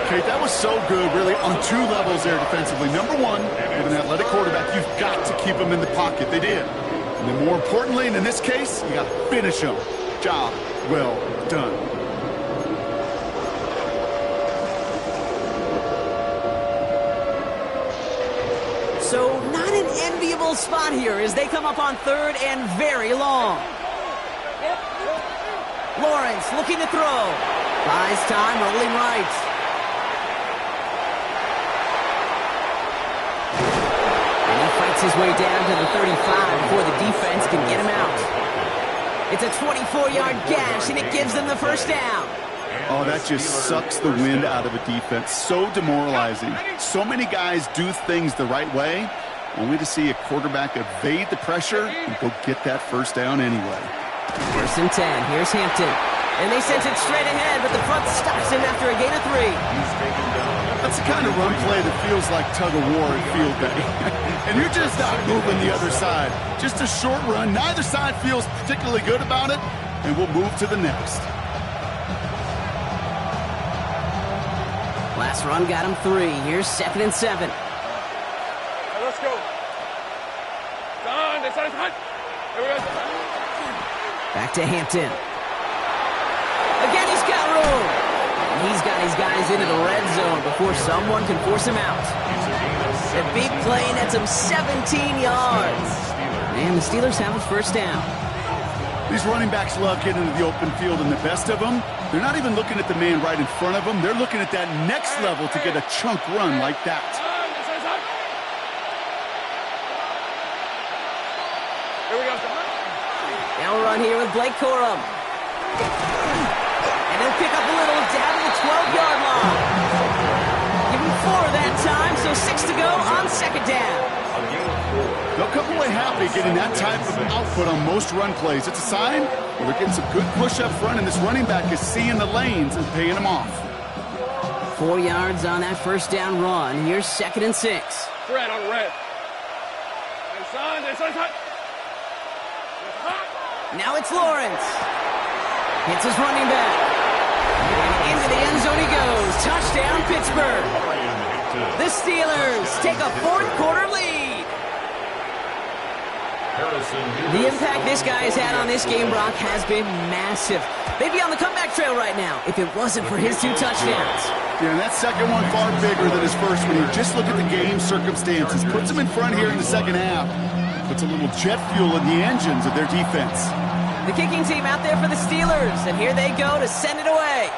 Okay, that was so good, really, on 2 levels there defensively. Number 1, with an athletic quarterback, you've got to keep him in the pocket. They did. And then more importantly, and in this case, you got to finish him. Job well done. So not an enviable spot here as they come up on 3rd and very long. Lawrence looking to throw. Buys time, rolling right. And he fights his way down to the 35 before the defense can get him out. It's a 24-yard gash, and it gives them the 1st down. Oh, that just sucks the wind out of a defense. So demoralizing. So many guys do things the right way, only to see a quarterback evade the pressure and go get that 1st down anyway. 1st and 10. Here's Hampton. And they sent it straight ahead, but the front stops him after a gain of 3. That's the kind of run play that feels like tug-of-war at field day. And you're just not moving the other side. Just a short run. Neither side feels particularly good about it, and we'll move to the next. Last run got him 3. Here's 2nd and 7. Let's go. Back to Hampton. Again, he's got room. And he's got his guys into the red zone before someone can force him out. A big play nets him 17 yards. And the Steelers have a first down. These running backs love getting into the open field, and the best of them, they're not even looking at the man right in front of them. They're looking at that next level to get a chunk run like that. Here we go. Now run here with Blake Corum. And he'll pick up a little down to the 12-yard line. Give him 4 that time, so 6 to go on second down. They'll come away happy getting that type of output on most run plays. It's a sign where they're getting some good push up front, and this running back is seeing the lanes and paying them off. 4 yards on that first down run. Here's 2nd and 6. Red on red. Now it's Lawrence. Hits his running back. And into the end zone he goes. Touchdown, Pittsburgh. The Steelers take a fourth-quarter lead. The impact this guy has had on this game, Brock, has been massive. They'd be on the comeback trail right now if it wasn't for his 2 touchdowns. Yeah, and that second one far bigger than his first when you just look at the game circumstances. Puts him in front here in the second half. Puts a little jet fuel in the engines of their defense. The kicking team out there for the Steelers, and here they go to send it away.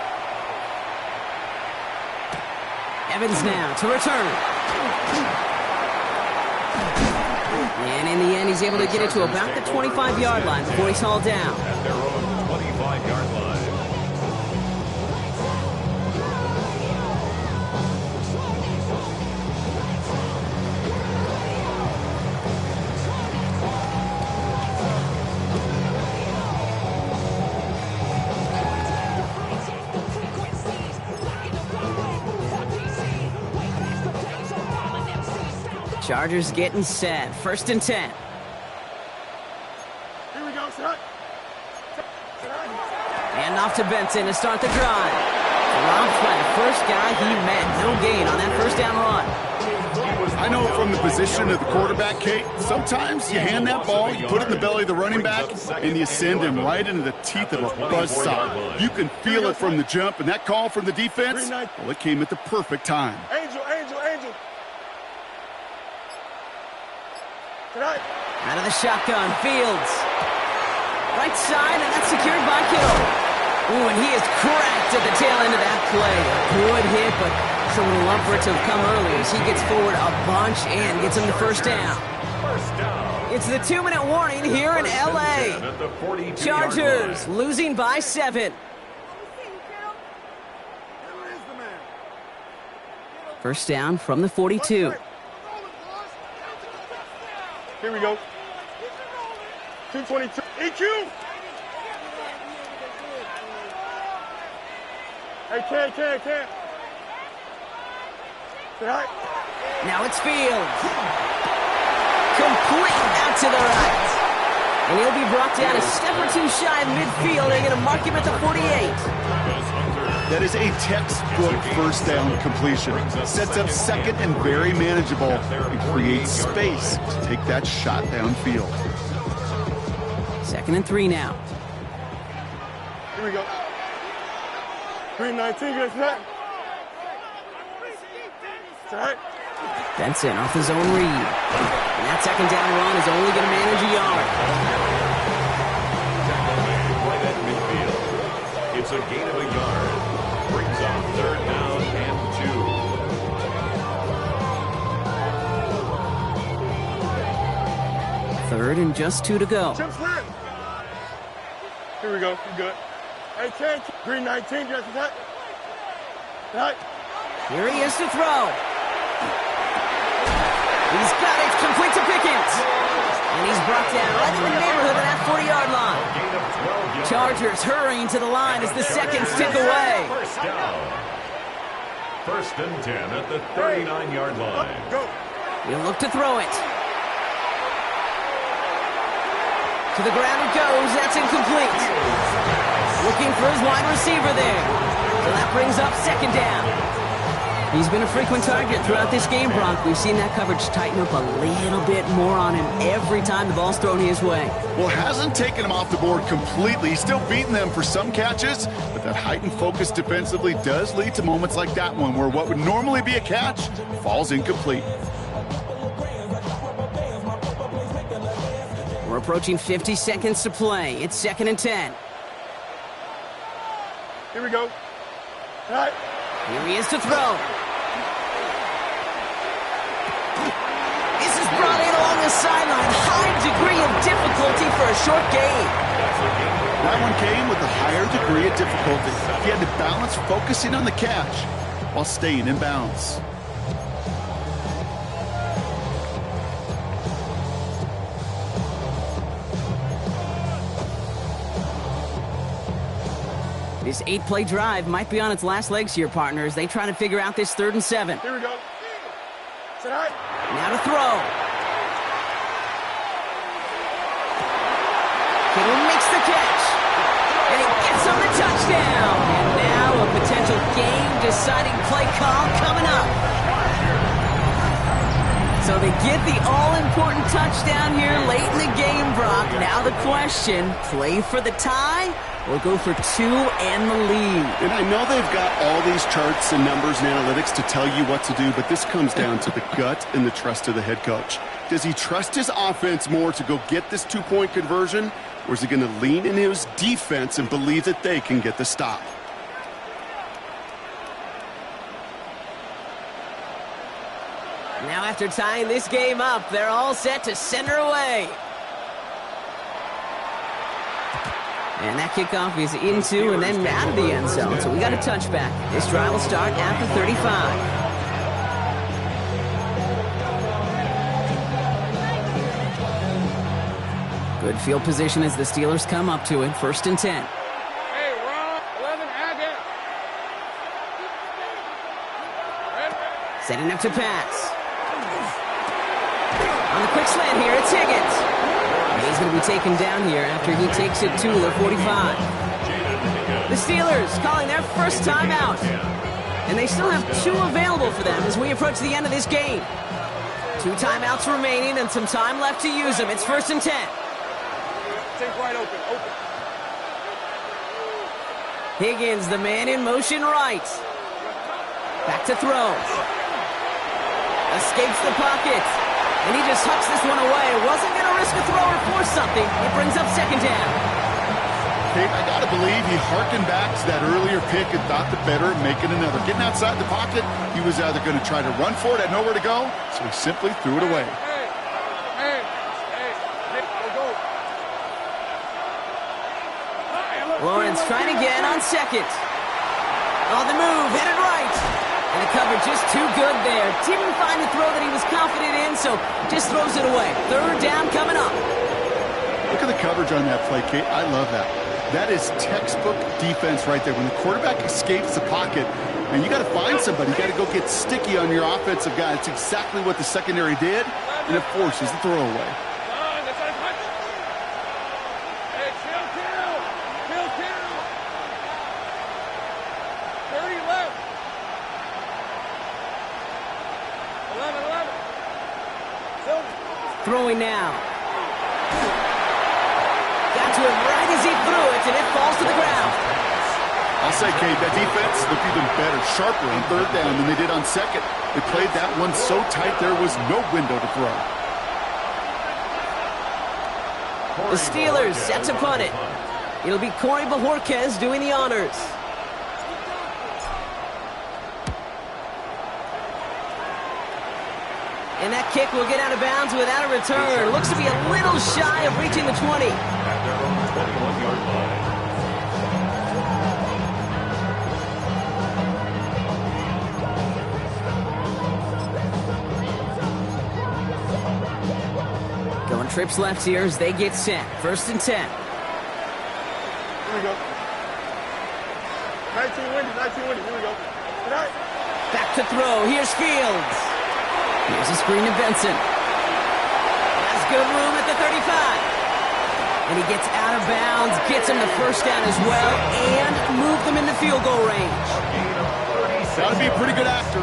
Evans now to return. And in the end, he's able to get it to about the 25-yard line before he's hauled down. At their own 25-yard line. Chargers getting set. 1st and 10. Here we go, son. And off to Benson to start the drive. Dropped by the first guy he met. No gain on that first down run. I know from the position of the quarterback, Kate, sometimes you hand that ball, you put it in the belly of the running back, and you send him right into the teeth of a buzzsaw. You can feel it from the jump, and that call from the defense, well, it came at the perfect time. Angel. Tonight. Out of the shotgun, Fields. Right side, and that's secured by Kittle. Ooh, and he is cracked at the tail end of that play. A good hit, but someone would love for it to have come earlier as he gets forward a bunch and gets him the first down. It's the 2-minute warning here in L.A. Chargers losing by 7. First down from the 42. Here we go. 222. EQ. Hey, Ken. Right. Now it's Fields. Complete out to the right. And he'll be brought down a step or 2 shy of midfield. They're going to mark him at the 48. That is a textbook first down completion. Sets up second and very manageable and creates space to take that shot downfield. 2nd and 3 now. Here we go. 319, get set. Set. Benson off his own read. And that second down run is only going to manage a yard. Right at midfield. It's a gain of a yard. Brings up 3rd down and 2. 3rd and just 2 to go. Chip slip. Here we go. You good. Hey, Ken. 319, get set. Right. Here he is to throw. He's got it, complete to Pickens. And he's brought down right in the neighborhood of that 40-yard line. Chargers hurrying to the line as the seconds tick away. First down. 1st and 10 at the 39-yard line. Go. He'll look to throw it. To the ground it goes. That's incomplete. Looking for his wide receiver there. So that brings up 2nd down. He's been a frequent target throughout this game, Brock. We've seen that coverage tighten up a little bit more on him every time the ball's thrown his way. Well, hasn't taken him off the board completely. He's still beating them for some catches, but that heightened focus defensively does lead to moments like that one where what would normally be a catch falls incomplete. We're approaching 50 seconds to play. It's 2nd and 10. Here we go. All right. Here he is to throw. This is brought in along the sideline. High degree of difficulty for a short gain. That one came with a higher degree of difficulty. He had to balance focusing on the catch while staying in bounds. This 8-play drive might be on its last legs here, partners. They try to figure out this 3rd and 7. Here we go. Sit high. Now to throw. Kittle makes the catch. And he gets on the touchdown. And now a potential game-deciding play call coming up. So they get the all-important touchdown here late in the game, Brock. Now the question, play for the tie or go for 2 and the lead? And I know they've got all these charts and numbers and analytics to tell you what to do, but this comes down to the gut and the trust of the head coach. Does he trust his offense more to go get this 2-point conversion, or is he going to lean in his defense and believe that they can get the stop? Now after tying this game up, they're all set to center away. And that kickoff is into and then out of the end zone, so we got a touchback. This drive will start after 35. Good field position as the Steelers come up to it. 1st and 10. Hey, we're on 11, again. Setting up to pass. On the quick slant here, it's Higgins. And he's going to be taken down here after he takes it to the 45. The Steelers calling their first timeout. And they still have 2 available for them as we approach the end of this game. 2 timeouts remaining and some time left to use them. It's 1st and 10. Take right open. Higgins, the man in motion right. Back to throw. Escapes the pocket. And he just hucks this one away. Wasn't going to risk a throw or force something. It brings up 2nd down. Kate, I got to believe he harkened back to that earlier pick and thought the better of making another. Getting outside the pocket, he was either going to try to run for it, had nowhere to go, so he simply threw it away. Lawrence trying again on 2nd. On the move, headed right. And the coverage just too good there. Didn't find the throw that he was confident in, so just throws it away. 3rd down coming up. Look at the coverage on that play, Kate. I love that. That is textbook defense right there. When the quarterback escapes the pocket, and you got to find somebody. You got to go get sticky on your offensive guy. It's exactly what the secondary did, and it forces the throw away. Throwing now. Got to him right as he threw it, and it falls to the ground. I'll say, Kate, that defense looked even better, sharper on 3rd down than they did on 2nd. They played that one so tight there was no window to throw. The Steelers set to punt it. It'll be Corey Bajorquez doing the honors. And that kick will get out of bounds without a return. Looks to be a little shy of reaching the 20. At their own 21-yard line. Going trips left here as they get set. 1st and 10. Here we go. 19 windy. Here we go. Back to throw. Here's Fields. Here's a screen to Benson. Has good room at the 35. And he gets out of bounds, gets him the 1st down as well, and moved them into field goal range. Got to be a pretty good actor.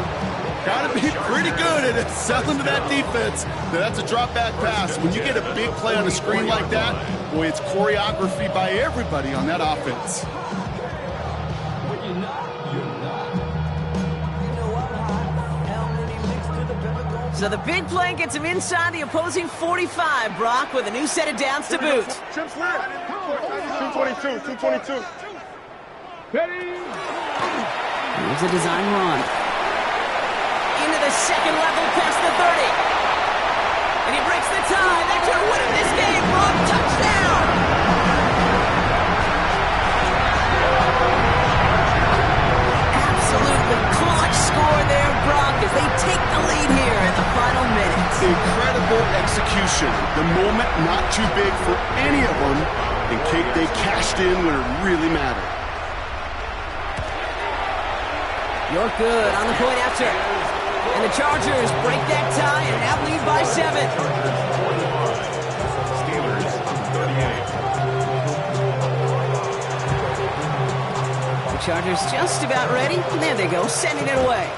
Got to be pretty good at selling to that defense. Now, that's a drop-back pass. When you get a big play on a screen like that, boy, it's choreography by everybody on that offense. So the big play gets him inside the opposing 45, Brock, with a new set of downs to boot. Chip Slam. 222, 222. Here's a design run. Into the second level past the 30. And he breaks the tie. They're going to win in this game. Brock, touchdown! Absolutely clutch score there, Brock, as they take the lead here in the final minutes. Incredible execution. The moment not too big for any of them. And Kate, they cashed in when it really mattered. You're good on the point after. And the Chargers break that tie and now lead by 7. Steelers 38. The Chargers just about ready. And there they go, sending it away.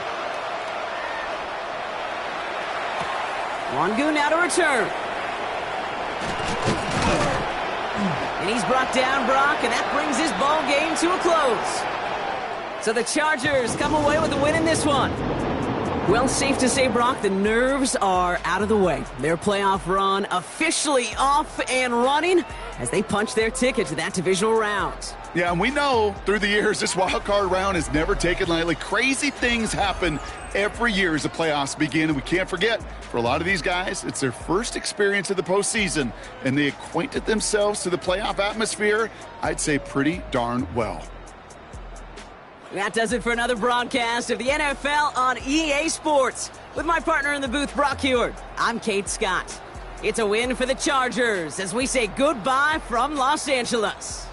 Wangu now to return. And he's brought down, Brock, and that brings his ball game to a close. So the Chargers come away with a win in this one. Well, safe to say, Brock, the nerves are out of the way. Their playoff run officially off and running as they punch their ticket to that divisional round. Yeah, and we know through the years this wild card round is never taken lightly. Crazy things happen every year as the playoffs begin, and we can't forget, for a lot of these guys, it's their first experience of the postseason, and they acquainted themselves to the playoff atmosphere, I'd say pretty darn well. That does it for another broadcast of the NFL on EA Sports. With my partner in the booth, Brock Heward, I'm Kate Scott. It's a win for the Chargers as we say goodbye from Los Angeles.